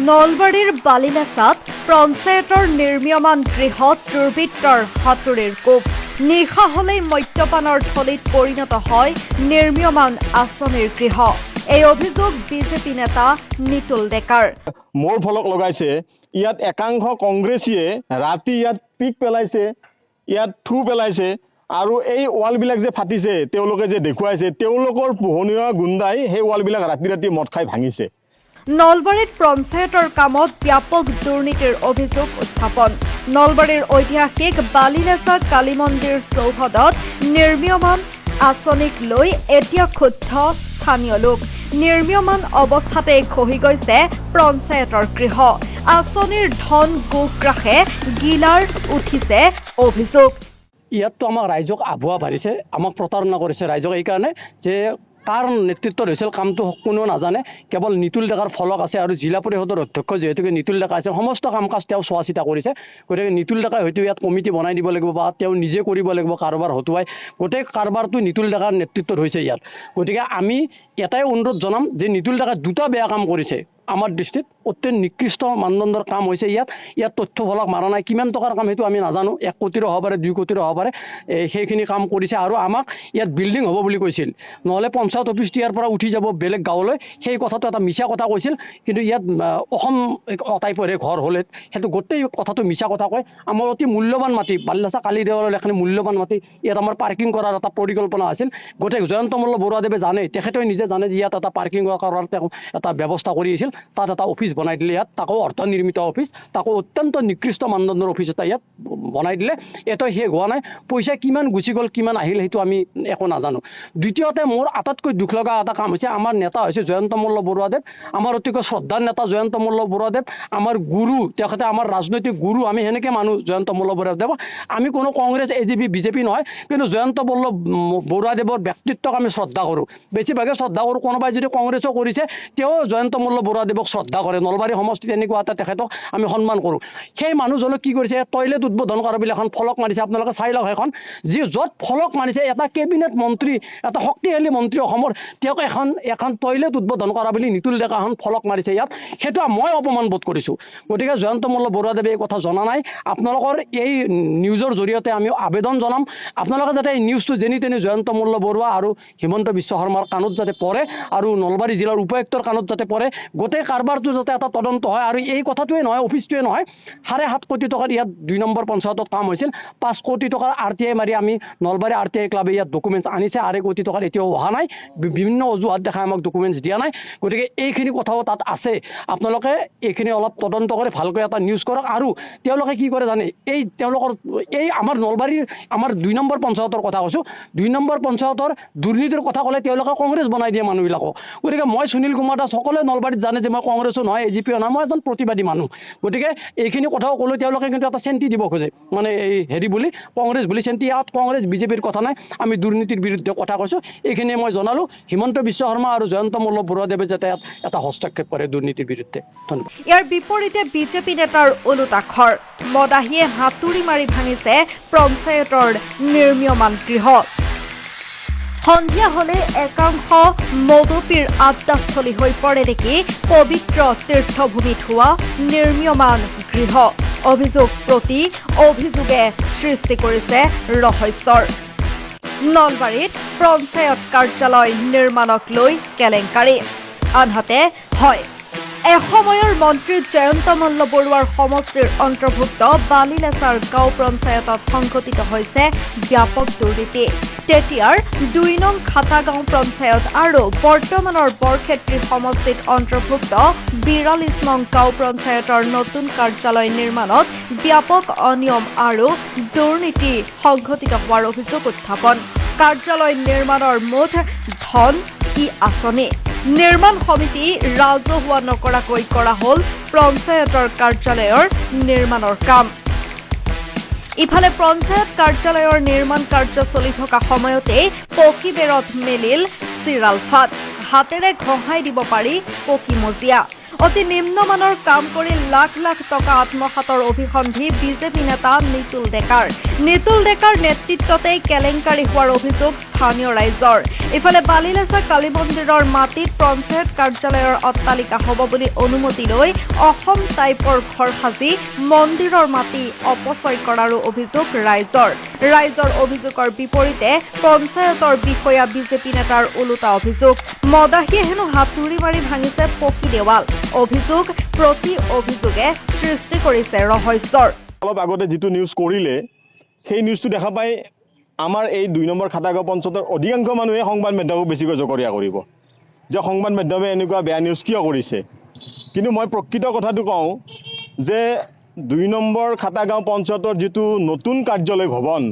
নলবাৰীৰ বালিলেচাত পঞ্চায়তৰ নিৰ্মীয়মান গৃহত দুৰ্বৃত্তৰ হাতুৰিৰ কোব নিশা হলেই মদ্যপানৰ থলীত পৰিণত হয় নিৰ্মীয়মান আঁচনিৰ গৃহ। এই অভিযোগ বিজেপি নেতা নিতুল ডেকাৰ। মোৰ ফলক লগাইছে, ইয়াত একাংশ কংগ্ৰেছীয়ে ৰাতি ইয়াত পিক পেলাইছে, ইয়াত থু পেলাইছে আৰু এই ৱালবিলাক যে ফাটিছে তেওঁলোকে যে দেখুৱাইছে তেওঁলোকৰ পোহনীয়া গুণ্ডাই সেই ৱালবিলাক ৰাতি ৰাতি মদ খাই ভাঙিছে। নলবাৰীত পঞ্চায়তৰ কামত ব্যাপক দুৰ্নীতিৰ অভিযোগ উত্থাপন। নলবাৰীৰ ঐতিহাসিক বালিলেচা কালী মন্দিৰ চৌহদত নিৰ্মীয়মান আঁচনিক লৈ এতিয়া ক্ষুব্ধ স্থানীয় লোক। নিৰ্মীয়মান অৱস্থাতে খহি গৈছে পঞ্চায়তৰ গৃহ। আঁচনিৰ ধন গোগ্ৰাসে গিলাৰ উঠিছে অভিযোগ। ইয়াততো আমাক ৰাইজক আভুৱা পাৰিছে, আমাক প্ৰতাৰণা কৰিছে ৰাইজক এইকাৰণে যে কাৰ নেতৃত্বত হৈছিল কামটো কোনেও নাজানে, কেৱল নিতুল ডেকাৰ ফলক আছে আৰু জিলা পৰিষদৰ অধ্যক্ষ যিহেতুকে নিতুল ডেকা আছে, সমস্ত কাম কাজ তেওঁ চোৱা চিতা কৰিছে। গতিকে নিতুল ডেকাই হয়তো ইয়াত কমিটি বনাই দিব লাগিব বা তেওঁ নিজে কৰিব লাগিব কাৰোবাৰ হতুৱাই। গোটেই কাৰবাৰটো নিতুল ডেকাৰ নেতৃত্বত হৈছে ইয়াত। গতিকে আমি এটাই অনুৰোধ জনাম যে নিতুল ডেকাই দুটা বেয়া কাম কৰিছে। আমাৰ দৃষ্টিত অত্যন্ত নিকৃষ্ট মানদণ্ডৰ কাম হৈছে ইয়াত তথ্য ফলক মাৰা নাই। কিমান টকাৰ কাম সেইটো আমি নাজানো, 1 কোটিৰো হ'ব পাৰে 2 কোটিৰো হ'ব পাৰে, সেইখিনি কাম কৰিছে। আৰু আমাক ইয়াত বিল্ডিং হ'ব বুলি কৈছিল, নহ'লে পঞ্চায়ত অফিচটো ইয়াৰ পৰা উঠি যাব বেলেগ গাঁৱলৈ, সেই কথাটো এটা মিছা কথা কৈছিল। কিন্তু ইয়াত অসম টাইপৰে ঘৰ হ'লে সেইটো গোটেই কথাটো মিছা কথা কয়। আমাৰ অতি মূল্যৱান মাটি, বালিলেচা কালী দেৱালয়ৰ এখানি মূল্যৱান মাটি, ইয়াত আমাৰ পাৰ্কিং কৰাৰ এটা পৰিকল্পনা আছিল। গোটেই জয়ন্ত মল্ল বৰুৱাদেৱে জানে, তেখেতে নিজে জানে যে ইয়াত এটা পাৰ্কিং কৰাৰ তেওঁ এটা ব্যৱস্থা কৰি আছিল। তাত এটা অফিচ বনাই দিলে, ইয়াত তাকো অৰ্থনিৰ্মিত অফিচ, তাকো অত্যন্ত নিকৃষ্ট মানদণ্ডৰ অফিচ এটা ইয়াত বনাই দিলে। এটাই শেষ হোৱা নাই, পইচা কিমান গুচি গ'ল কিমান আহিল সেইটো আমি একো নাজানো। দ্বিতীয়তে মোৰ আটাইতকৈ দুখ লগা এটা কাম হৈছে, আমাৰ নেতা হৈছে জয়ন্ত মল্ল বৰুৱাদেৱ, আমাৰ অতিকৈ শ্ৰদ্ধাৰ নেতা জয়ন্ত মল্ল বৰুৱাদেৱ, আমাৰ গুৰু, তেখেতে আমাৰ ৰাজনৈতিক গুৰু। আমি সেনেকৈ মানুহ জয়ন্ত মল্ল বৰুৱাদেৱ। আমি কোনো কংগ্ৰেছ AGP BJP নহয়, কিন্তু জয়ন্ত মল্ল বৰুৱাদেৱৰ ব্যক্তিত্বক আমি শ্ৰদ্ধা কৰোঁ, বেছিভাগে শ্ৰদ্ধা কৰোঁ। কোনোবাই যদি কংগ্ৰেছো কৰিছে তেওঁ জয়ন্ত মল্ল বৰুৱাদেৱক শ্ৰদ্ধা কৰে। নলবাৰী সমষ্টিত এনেকুৱা এটা তেখেতক আমি সন্মান কৰোঁ। সেই মানুহজনক কি কৰিছে, টয়লেট উদ্বোধন কৰা বুলি এখন ফলক মাৰিছে, আপোনালোকে চাই লওক সেইখন। য'ত ফলক মাৰিছে এটা কেবিনেট মন্ত্ৰী, এটা শক্তিশালী মন্ত্ৰী অসমৰ, তেওঁক এখন টয়লেট উদ্বোধন কৰা বুলি নিতুল ডেকা এখন ফলক মাৰিছে ইয়াত। সেইটো মই অপমান বোধ কৰিছোঁ। গতিকে জয়ন্ত মল্ল বৰুৱাদেৱে এই কথা জনা নাই। আপোনালোকৰ এই নিউজৰ জৰিয়তে আমি আবেদন জনাম, আপোনালোকে যাতে এই নিউজটো যেনি তেনি জয়ন্ত মল্ল বৰুৱা আৰু হিমন্ত বিশ্ব শৰ্মাৰ কাণত যাতে পৰে আৰু নলবাৰী জিলাৰ উপায়ুক্তৰ কাণত যাতে পৰে। গোটেই কাৰবাৰটো যাতে এটা তদন্ত হয়। আৰু এই কথাটোৱে নহয়, অফিচটোৱে নহয়, 7.5 কোটি টকাৰ ইয়াত 2 নম্বৰ পঞ্চায়তত কাম হৈছিল। 5 কোটি টকাৰ RTI মাৰি আমি নলবাৰী RTI ক্লাবে ইয়াত ডকুমেণ্টছ আনিছে। 2.5 কোটি টকাৰ এতিয়াও অহা নাই, বিভিন্ন অজুহাত দেখাই আমাক ডকুমেণ্টছ দিয়া নাই। গতিকে এইখিনি কথাও তাত আছে। আপোনালোকে এইখিনি অলপ তদন্ত কৰি ভালকৈ এটা নিউজ কৰক। আৰু তেওঁলোকে কি কৰে জানে, তেওঁলোকৰ আমাৰ নলবাৰীৰ আমাৰ 2 নম্বৰ পঞ্চায়তৰ কথা কৈছোঁ, 2 নম্বৰ পঞ্চায়তৰ দুৰ্নীতিৰ কথা ক'লে তেওঁলোকে কংগ্ৰেছ বনাই দিয়ে মানুহবিলাকক। গতিকে মই সুনীল কুমাৰ দাস, সকলোৱে নলবাৰীত জানে যে মই কংগ্ৰেছো নহয় AGPও নহয়, মই এজন প্ৰতিবাদী মানুহ। গতিকে এইখিনি কথাও ক'লোঁ, তেওঁলোকে কিন্তু এটা চেণ্টি দিব খোজে, মানে এই হেৰি বুলি কংগ্ৰেছ বুলি চেণ্টি। ইয়াত কংগ্ৰেছ BJPৰ কথা নাই, আমি দুৰ্নীতিৰ বিৰুদ্ধে কথা কৈছোঁ। এইখিনিয়ে মই জনালোঁ। হিমন্ত বিশ্ব শৰ্মা আৰু জয়ন্ত মল্ল বৰুৱাদেৱে যাতে এটা হস্তক্ষেপ কৰে দুৰ্নীতিৰ বিৰুদ্ধে। ধন্যবাদ। ইয়াৰ বিপৰীতে বিজেপি নেতাৰ ওলোটাখৰ, মদাহীয়ে হাতুৰি মাৰি ভাঙিছে পঞ্চায়তৰ নিৰ্মীয়মান গৃহ। সন্ধিয়া হলে একাংশ মদপীৰ আড্ডাস্থলী হৈ পৰে নেকি পবিত্ৰ তীৰ্থভূমিত হোৱা নিৰ্মীয়মান গৃহ। অভিযোগ প্ৰতি অভিযোগে সৃষ্টি কৰিছে ৰহস্যৰ। নলবাৰীত পঞ্চায়ত কাৰ্যালয় নিৰ্মাণক লৈ কেলেংকাৰী। আনহাতে হয়, এসময়ৰ মন্ত্ৰী জয়ন্ত মল্ল বৰুৱাৰ সমষ্টিৰ অন্তৰ্ভুক্ত বালিলেচাৰ গাঁও পঞ্চায়তত সংঘটিত হৈছে ব্যাপক দুৰ্নীতি। তেতিয়াৰ 2 নং খাটাগাঁও পঞ্চায়ত আৰু বৰ্তমানৰ বৰক্ষেত্ৰী সমষ্টিত অন্তৰ্ভুক্ত 42 নং গাঁও পঞ্চায়তৰ নতুন কাৰ্যালয় নিৰ্মাণত ব্যাপক অনিয়ম আৰু দুৰ্নীতি সংঘটিত হোৱাৰ অভিযোগ উত্থাপন। কাৰ্যালয় নিৰ্মাণৰ মুঠ ধন কি আঁচনি, নিৰ্মাণ সমিতি ৰাজহুৱা নকৰাকৈ কৰা হ'ল পঞ্চায়তৰ কাৰ্যালয়ৰ নিৰ্মাণৰ কাম। ইফালে পঞ্চায়ত কাৰ্যালয়ৰ নিৰ্মাণ কাৰ্য চলি থকা সময়তেই পকী বেৰত মেলিল চিৰাল ফাট। হাতেৰে ঘঁহাই দিব পাৰি পকী মজিয়া। অতি নিম্নমানৰ কাম কৰি লাখ লাখ টকা আত্মসাতৰ অভিসন্ধি বিজেপি নেতা নিতুল ডেকাৰ নেতৃত্বতেই কেলেংকাৰী হোৱাৰ অভিযোগ স্থানীয় ৰাইজৰ। ইফালে বালিলেচা কালী মন্দিৰৰ মাটিত পঞ্চায়ত কাৰ্যালয়ৰ অট্টালিকা হ'ব বুলি অনুমতি লৈ অসম টাইপৰ ঘৰ সাজি মন্দিৰৰ মাটি অপচয় কৰাৰো অভিযোগ ৰাইজৰ অভিযোগৰ বিপৰীতে পঞ্চায়তৰ বিষয়া বিজেপি নেতাৰ ওলোটা অভিযোগ। মদাহীয়ে হেনো হাতুৰি মাৰি ভাঙিছে পকী দেৱাল। অভিযোগ প্ৰতি অভিযোগে সৃষ্টি কৰিছে ৰহস্যৰ। অলপ আগতে যিটো নিউজ কৰিলে সেই নিউজটো দেখা পাই আমাৰ এই 2 নম্বৰ খাটাগাঁও পঞ্চায়তৰ অধিকাংশ মানুহে সংবাদ মাধ্যমক বেছিকৈ জগৰীয়া কৰিব যে সংবাদ মাধ্যমে এনেকুৱা বেয়া নিউজ কিয় কৰিছে। কিন্তু মই প্ৰকৃত কথাটো কওঁ যে 2 নম্বৰ খাটাগাঁও পঞ্চায়তৰ যিটো নতুন কাৰ্যালয় ভৱন,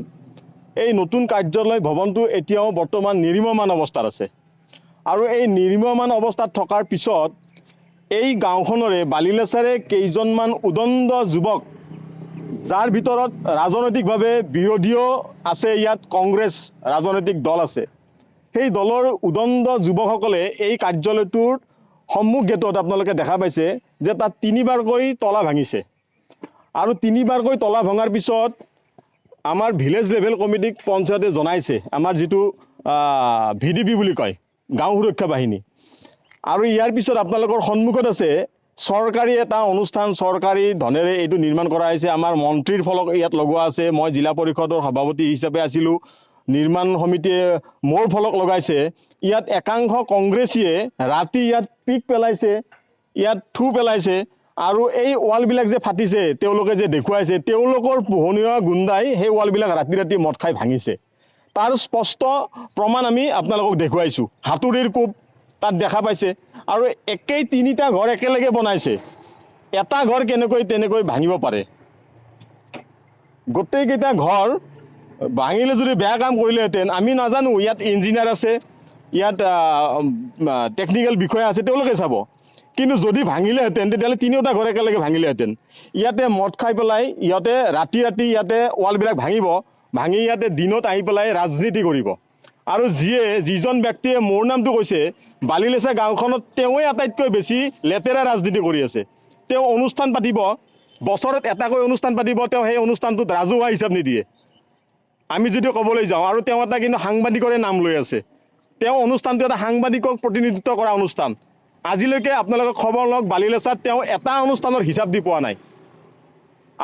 এই নতুন কাৰ্যালয় ভৱনটো এতিয়াও বৰ্তমান নিৰ্মীয়মান অৱস্থাত আছে। আৰু এই নিৰ্মীয়মান অৱস্থাত থকাৰ পিছত এই গাঁওখনৰে বালিলেচাৰে কেইজনমান উদণ্ড যুৱক, যাৰ ভিতৰত ৰাজনৈতিকভাৱে বিৰোধীও আছে, ইয়াত কংগ্ৰেছ ৰাজনৈতিক দল আছে, সেই দলৰ উদণ্ড যুৱকসকলে এই কাৰ্যালয়টোৰ সন্মুখ গেটত আপোনালোকে দেখা পাইছে যে তাত 3বাৰকৈ তলা ভাঙিছে। আৰু 3বাৰকৈ তলা ভঙাৰ পিছত আমাৰ ভিলেজ লেভেল কমিটিক পঞ্চায়তে জনাইছে, আমাৰ যিটো VDP বুলি কয়, গাঁও সুৰক্ষা বাহিনী। আৰু ইয়াৰ পিছত আপোনালোকৰ সন্মুখত আছে চৰকাৰী এটা অনুষ্ঠান, চৰকাৰী ধনেৰে এইটো নিৰ্মাণ কৰা হৈছে। আমাৰ মন্ত্ৰীৰ ফলক ইয়াত লগোৱা আছে। মই জিলা পৰিষদৰ সভাপতি হিচাপে আছিলোঁ, নিৰ্মাণ সমিতিয়ে মোৰ ফলক লগাইছে। ইয়াত একাংশ কংগ্ৰেছীয়ে ৰাতি ইয়াত পিক পেলাইছে, ইয়াত থু পেলাইছে। আৰু এই ৱালবিলাক যে ফাটিছে, তেওঁলোকে যে দেখুৱাইছে, তেওঁলোকৰ পোহনীয়া গুণ্ডাই সেই ৱালবিলাক ৰাতি ৰাতি মদ খাই ভাঙিছে। তাৰ স্পষ্ট প্ৰমাণ আমি আপোনালোকক দেখুৱাইছোঁ। হাতুৰিৰ কোব তাত দেখা পাইছে। আৰু একেই 3টা ঘৰ একেলগে বনাইছে, এটা ঘৰ তেনেকৈ ভাঙিব পাৰে? গোটেইকেইটা ঘৰ ভাঙিলে যদি বেয়া কাম কৰিলেহেঁতেন আমি নাজানো। ইয়াত ইঞ্জিনিয়াৰ আছে, ইয়াত টেকনিকেল বিষয়া আছে, তেওঁলোকে চাব। কিন্তু যদি ভাঙিলেহেঁতেন তেতিয়াহ'লে 3টা ঘৰ একেলগে ভাঙিলেহেঁতেন। ইয়াতে মদ খাই পেলাই ইহঁতে ৰাতি ইয়াতে ৱালবিলাক ভাঙি ইয়াতে দিনত আহি পেলাই ৰাজনীতি কৰিব। আৰু যিজন ব্যক্তিয়ে মোৰ নামটো কৈছে, বালিলেচা গাঁওখনত তেওঁৱে আটাইতকৈ বেছি লেতেৰা ৰাজনীতি কৰি আছে। তেওঁ অনুষ্ঠান পাতিব, বছৰত এটাকৈ অনুষ্ঠান পাতিব, তেওঁ সেই অনুষ্ঠানটোত ৰাজহুৱা হিচাপ নিদিয়ে, আমি যদি ক'বলৈ যাওঁ। আৰু তেওঁ এটা কিন্তু সাংবাদিকৰে নাম লৈ আছে। তেওঁ অনুষ্ঠানটো এটা সাংবাদিকক প্ৰতিনিধিত্ব কৰা অনুষ্ঠান। আজিলৈকে আপোনালোকে খবৰ লওক, বালিলেচাত তেওঁ এটা অনুষ্ঠানৰ হিচাপ দি পোৱা নাই।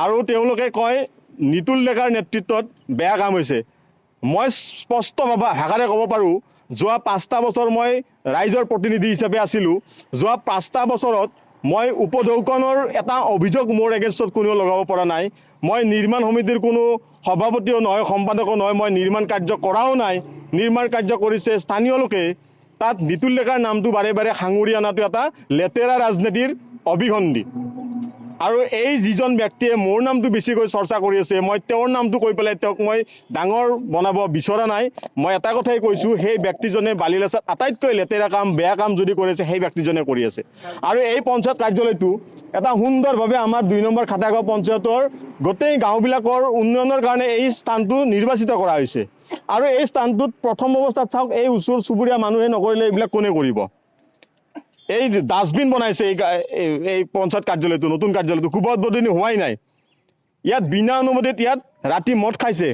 আৰু তেওঁলোকে কয় নিতুল ডেকাৰ নেতৃত্বত বেয়া কাম হৈছে। মই স্পষ্ট ভাষাৰে ক'ব পাৰোঁ, যোৱা 5টা বছৰ মই ৰাইজৰ প্ৰতিনিধি হিচাপে আছিলোঁ। যোৱা 5টা বছৰত মই উপঢৌকনৰ এটা অভিযোগ মোৰ এগেইনষ্টত কোনেও লগাব পৰা নাই। মই নিৰ্মাণ সমিতিৰ কোনো সভাপতিও নহয়, সম্পাদকো নহয়, মই নিৰ্মাণ কাৰ্য কৰাও নাই। নিৰ্মাণ কাৰ্য কৰিছে স্থানীয় লোকে। তাত নিতুল ডেকাৰ নামটো বাৰে বাৰে সাঙুৰি অনাটো এটা লেতেৰা ৰাজনীতিৰ অভিসন্ধি। আৰু এই যিজন ব্যক্তিয়ে মোৰ নামটো বেছিকৈ চৰ্চা কৰি আছে, মই তেওঁৰ নামটো কৈ পেলাই তেওঁক মই ডাঙৰ বনাব বিচৰা নাই। মই এটা কথাই কৈছোঁ, সেই ব্যক্তিজনে বালিলেচাত আটাইতকৈ লেতেৰা কাম, বেয়া কাম যদি কৰিছে সেই ব্যক্তিজনে কৰি আছে। আৰু এই পঞ্চায়ত কাৰ্যালয়টো এটা সুন্দৰভাৱে আমাৰ 2 নম্বৰ খাটাগাঁও পঞ্চায়তৰ গোটেই গাঁওবিলাকৰ উন্নয়নৰ কাৰণে এই স্থানটো নিৰ্বাচিত কৰা হৈছে। আৰু এই স্থানটোত প্ৰথম অৱস্থাত চাওক, এই ওচৰ চুবুৰীয়া মানুহে নকৰিলে এইবিলাক কোনে কৰিব? এই ডাষ্টবিন বনাইছে এই পঞ্চায়ত কাৰ্যালয়টো, নতুন কাৰ্যালয়টো খুব উদ্বোধনী হোৱাই নাই। ইয়াত বিনা অনুমতিত ইয়াত ৰাতি মদ খাইছে,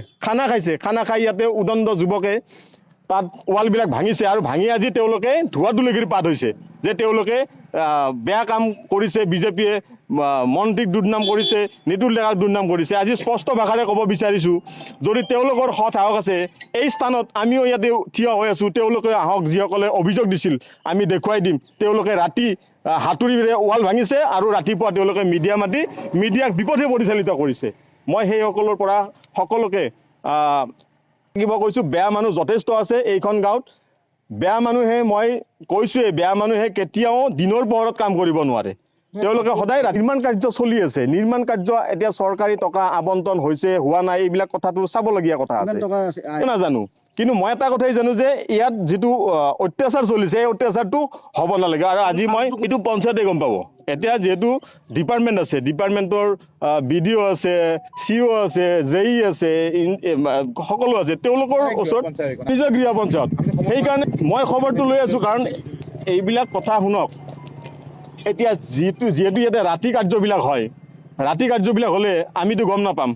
খানা খাই ইয়াতে উদণ্ড যুৱকে তাত ৱালবিলাক ভাঙিছে। আৰু ভাঙি আজি তেওঁলোকে ধোঁৱা তুলসীৰ পাত হৈছে যে তেওঁলোকে বেয়া কাম কৰিছে, বিজেপিয়ে মন্ত্ৰীক দুৰ্নাম কৰিছে, নিতুল ডেকাক দুৰ্নাম কৰিছে। আজি স্পষ্ট ভাষাৰে ক'ব বিচাৰিছোঁ, যদি তেওঁলোকৰ সৎ সাহস আছে, এই স্থানত আমিও ইয়াতে থিয় হৈ আছোঁ, তেওঁলোকে আহক। যিসকলে অভিযোগ দিছিল আমি দেখুৱাই দিম। তেওঁলোকে ৰাতি হাতুৰিৰে ৱাল ভাঙিছে আৰু ৰাতিপুৱা তেওঁলোকে মিডিয়া মাতি মিডিয়াক বিপথে পৰিচালিত কৰিছে। মই সেইসকলৰ পৰা সকলোকে কিবা কৈছোঁ, বেয়া মানুহ যথেষ্ট আছে এইখন গাঁৱত। বেয়া মানুহে, মই কৈছোঁৱেই, বেয়া মানুহে কেতিয়াও দিনৰ পোহৰত কাম কৰিব নোৱাৰে। তেওঁলোকে সদায় নিৰ্মাণ কাৰ্য চলি আছে। নিৰ্মাণ কাৰ্য এতিয়া চৰকাৰী টকা আবণ্টন হৈছে, হোৱা নাই, এইবিলাক কথাটো চাবলগীয়া কথা আছে, নাজানো। কিন্তু মই এটা কথাই জানো যে ইয়াত যিটো অত্যাচাৰ চলিছে, এই অত্যাচাৰটো হ'ব নালাগে। আৰু আজি মই এইটো পঞ্চায়তে গম পাব। এতিয়া যিহেতু ডিপাৰ্টমেণ্ট আছে, ডিপাৰ্টমেণ্টৰ BDO আছে, CO আছে, JE আছে, সকলো আছে, তেওঁলোকৰ ওচৰত নিজৰ গৃহ পঞ্চায়ত। সেইকাৰণে মই খবৰটো লৈ আছোঁ, কাৰণ এইবিলাক কথা শুনক, এতিয়া যিহেতু ইয়াতে ৰাতি কাৰ্যবিলাক হয়, ৰাতি কাৰ্যবিলাক হ'লে আমিতো গম নাপাম।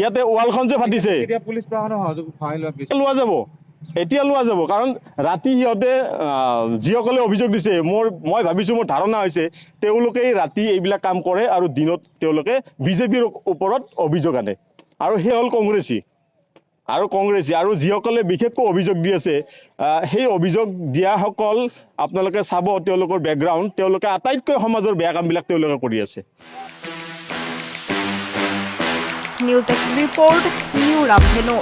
ইয়াতে ৱালখন যে ফাটিছে পুলিচ প্ৰশাসনৰ সহযোগ সহায় লোৱা লোৱা যাব, এতিয়া লোৱা যাব। কাৰণ ৰাতি সিহঁতে যিসকলে অভিযোগ দিছে, মই ভাবিছোঁ, মোৰ ধাৰণা হৈছে তেওঁলোকেই ৰাতি এইবিলাক কাম কৰে আৰু দিনত তেওঁলোকে বিজেপিৰ ওপৰত অভিযোগ আনে, আৰু সেই হ'ল কংগ্ৰেছী আৰু যিসকলে বিশেষকৈ অভিযোগ দি আছে, সেই অভিযোগ দিয়াসকল আপোনালোকে চাব তেওঁলোকৰ বেকগ্ৰাউণ্ড, তেওঁলোকে আটাইতকৈ সমাজৰ বেয়া কামবিলাক তেওঁলোকে কৰি আছে। নিউজ ডেস্ক ৰিপৰ্ট, নিউ ৰামধেনু।